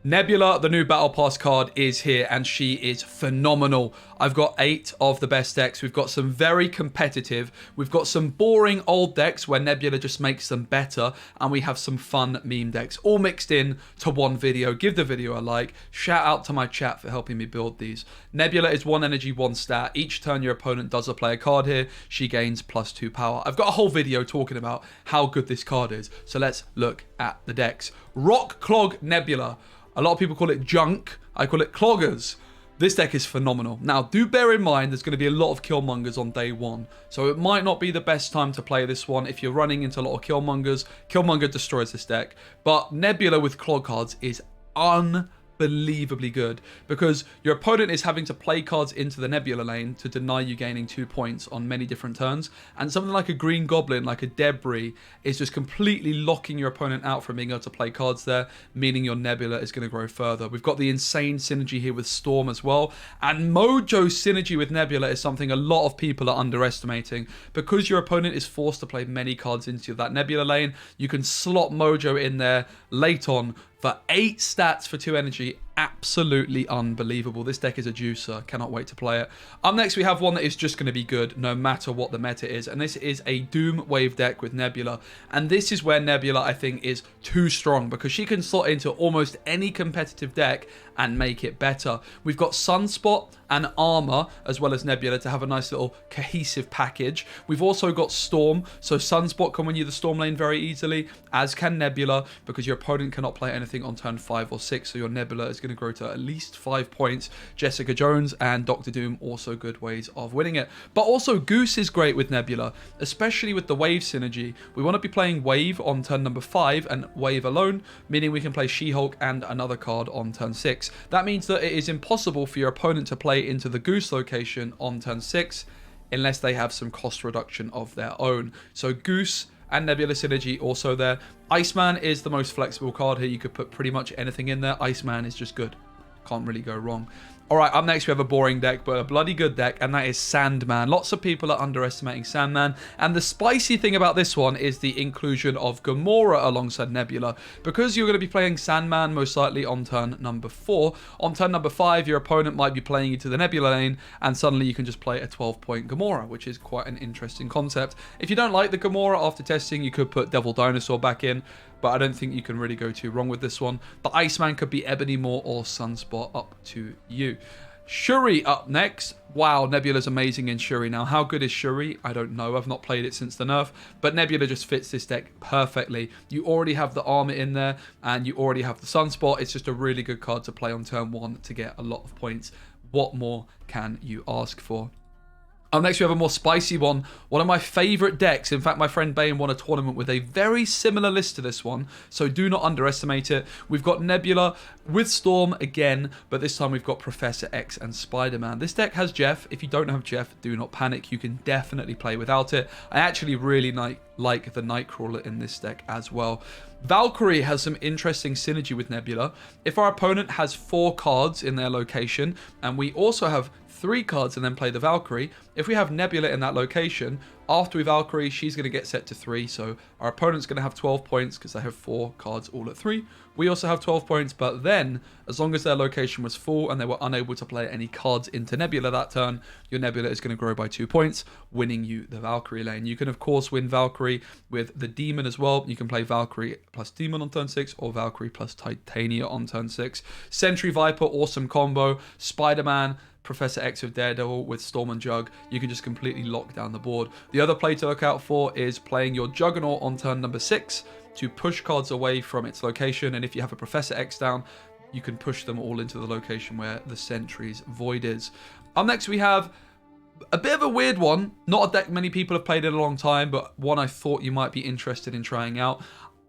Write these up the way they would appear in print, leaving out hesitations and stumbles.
Nebula, the new Battle Pass card, is here, and she is phenomenal. I've got 8 of the best decks. We've got some very competitive. We've got some boring old decks where Nebula just makes them better, and we have some fun meme decks, all mixed in to one video. Give the video a like. Shout out to my chat for helping me build these. Nebula is 1 energy, 1 stat. Each turn your opponent does play a card here, she gains +2 power. I've got a whole video talking about how good this card is, so let's look at the decks. Rock Clog Nebula. A lot of people call it junk. I call it cloggers. This deck is phenomenal. Now, do bear in mind there's going to be a lot of Killmongers on day 1. So it might not be the best time to play this one if you're running into a lot of Killmongers. Killmonger destroys this deck. But Nebula with clog cards is unbelievably good because your opponent is having to play cards into the Nebula lane to deny you gaining 2 points on many different turns, and something like a Green Goblin, like a Debris, is just completely locking your opponent out from being able to play cards there, meaning your Nebula is going to grow further. We've got the insane synergy here with Storm as well, and Mojo synergy with Nebula is something a lot of people are underestimating. Because your opponent is forced to play many cards into that Nebula lane, you can slot Mojo in there late on for 8 stats for 2 energy. Absolutely unbelievable. This deck is a juicer. Cannot wait to play it. Up next, we have one that is just going to be good no matter what the meta is. And this is a Doom Wave deck with Nebula. And this is where Nebula, I think, is too strong because she can slot into almost any competitive deck and make it better. We've got Sunspot and Armor as well as Nebula to have a nice little cohesive package. We've also got Storm. So Sunspot can win you the Storm lane very easily, as can Nebula, because your opponent cannot play anything on turn 5 or 6. So your Nebula is going to grow to at least 5 points. Jessica Jones and Dr. Doom, also good ways of winning it. But also Goose is great with Nebula, especially with the Wave synergy. We want to be playing Wave on turn number 5 and Wave alone, meaning we can play She-Hulk and another card on turn 6. That means that it is impossible for your opponent to play into the Goose location on turn 6 unless they have some cost reduction of their own. So Goose and Nebula synergy also there. Iceman is the most flexible card here. You could put pretty much anything in there. Iceman is just good. Can't really go wrong. All right, up next we have a boring deck, but a bloody good deck, and that is Sandman. Lots of people are underestimating Sandman, and the spicy thing about this one is the inclusion of Gamora alongside Nebula. Because you're going to be playing Sandman most likely on turn number 4. On turn number 5, your opponent might be playing into the Nebula lane, and suddenly you can just play a 12-point Gamora, which is quite an interesting concept. If you don't like the Gamora after testing, you could put Devil Dinosaur back in, but I don't think you can really go too wrong with this one. The Iceman could be Ebony more or Sunspot, up to you. Shuri up next. Wow, Nebula's amazing in Shuri. Now, how good is Shuri? I don't know. I've not played it since the nerf, but Nebula just fits this deck perfectly. You already have the armor in there, and you already have the Sunspot. It's just a really good card to play on turn 1 to get a lot of points. What more can you ask for? Up next, we have a more spicy one. One of my favorite decks. In fact, my friend Bane won a tournament with a very similar list to this one, so do not underestimate it. We've got Nebula with Storm again, but this time we've got Professor X and Spider-Man. This deck has Jeff. If you don't have Jeff, do not panic. You can definitely play without it. I actually really like the Nightcrawler in this deck as well. Valkyrie has some interesting synergy with Nebula. If our opponent has 4 cards in their location, and we also have 3 cards and then play the Valkyrie, if we have Nebula in that location, after we Valkyrie, she's going to get set to 3, so our opponent's going to have 12 points because they have 4 cards all at 3. We also have 12 points, but then, as long as their location was full and they were unable to play any cards into Nebula that turn, your Nebula is going to grow by 2 points, winning you the Valkyrie lane. You can, of course, win Valkyrie with the Demon as well. You can play Valkyrie plus Demon on turn 6 or Valkyrie plus Titania on turn 6. Sentry Viper, awesome combo. Spider-Man, Professor X with Daredevil with Storm and Jug. You can just completely lock down the board. The other play to look out for is playing your Juggernaut on turn number 6 to push cards away from its location, and if you have a Professor X down, you can push them all into the location where the Sentry's Void is. Up next, we have a bit of a weird one. Not a deck many people have played in a long time, but one I thought you might be interested in trying out.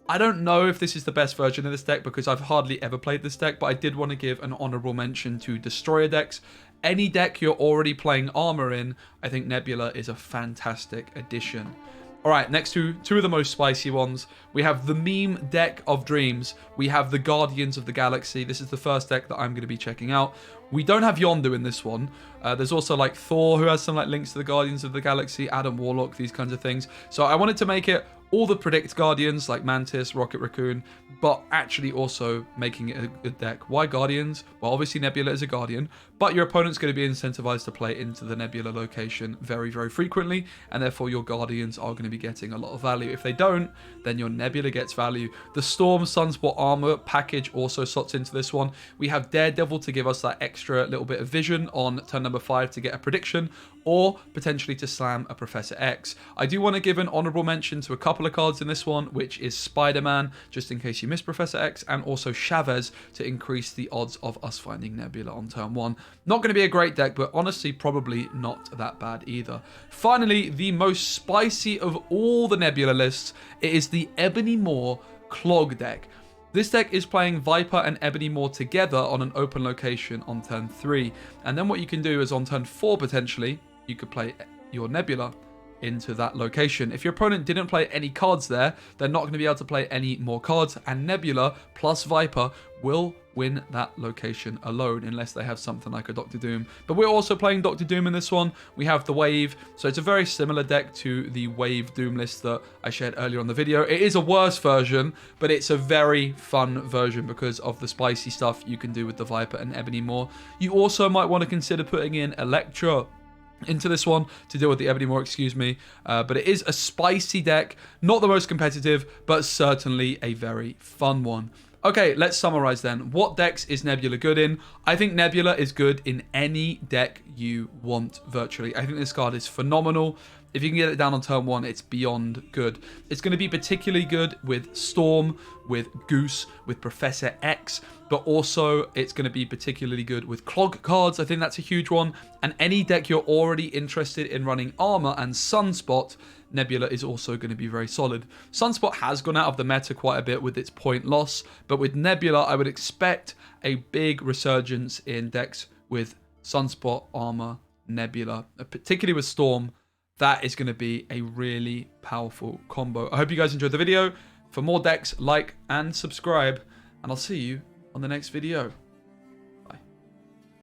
I don't know if this is the best version of this deck because I've hardly ever played this deck, but I did want to give an honorable mention to Destroyer decks. Any deck you're already playing armor in, I think Nebula is a fantastic addition. All right, next to 2 of the most spicy ones, we have the meme deck of dreams. We have the Guardians of the Galaxy. This is the first deck that I'm going to be checking out. We don't have Yondu in this one. There's also like Thor, who has some like links to the Guardians of the Galaxy, Adam Warlock, these kinds of things. So I wanted to make it all the predict guardians like Mantis, Rocket Raccoon, but actually also making it a good deck. Why Guardians? Well, obviously Nebula is a Guardian, but your opponent's going to be incentivized to play into the Nebula location very, very frequently, and therefore your Guardians are going to be getting a lot of value. If they don't, then your Nebula gets value. The Storm Sunspot Armor package also slots into this one. We have Daredevil to give us that extra little bit of vision on turn number 5 to get a prediction, or potentially to slam a Professor X. I do want to give an honorable mention to a couple of cards in this one, which is Spider-Man, just in case you miss Professor X, and also Chavez to increase the odds of us finding Nebula on turn 1. Not going to be a great deck, but honestly probably not that bad either. Finally, the most spicy of all the Nebula lists, it is the Ebony clog deck. This deck is playing Viper and Ebony together on an open location on turn 3. And then what you can do is on turn 4 potentially, you could play your Nebula into that location. If your opponent didn't play any cards there, they're not going to be able to play any more cards, and Nebula plus Viper will win that location alone unless they have something like a Doctor Doom. But we're also playing Doctor Doom in this one. We have the Wave, so it's a very similar deck to the Wave Doom list that I shared earlier on the video. It is a worse version, but it's a very fun version because of the spicy stuff you can do with the Viper and Ebony You also might want to consider putting in Electra into this one to deal with the Ebony excuse me. But it is a spicy deck, not the most competitive, but certainly a very fun one. Okay, let's summarize then. What decks is Nebula good in? I think Nebula is good in any deck you want, virtually. I think this card is phenomenal. If you can get it down on turn 1, it's beyond good. It's going to be particularly good with Storm, with Goose, with Professor X, but also it's going to be particularly good with Clog cards. I think that's a huge one. And any deck you're already interested in running Armor and Sunspot, Nebula is also going to be very solid. Sunspot has gone out of the meta quite a bit with its point loss, but with Nebula, I would expect a big resurgence in decks with Sunspot, Armor, Nebula, particularly with Storm. That is going to be a really powerful combo. I hope you guys enjoyed the video. For more decks, like and subscribe, and I'll see you on the next video.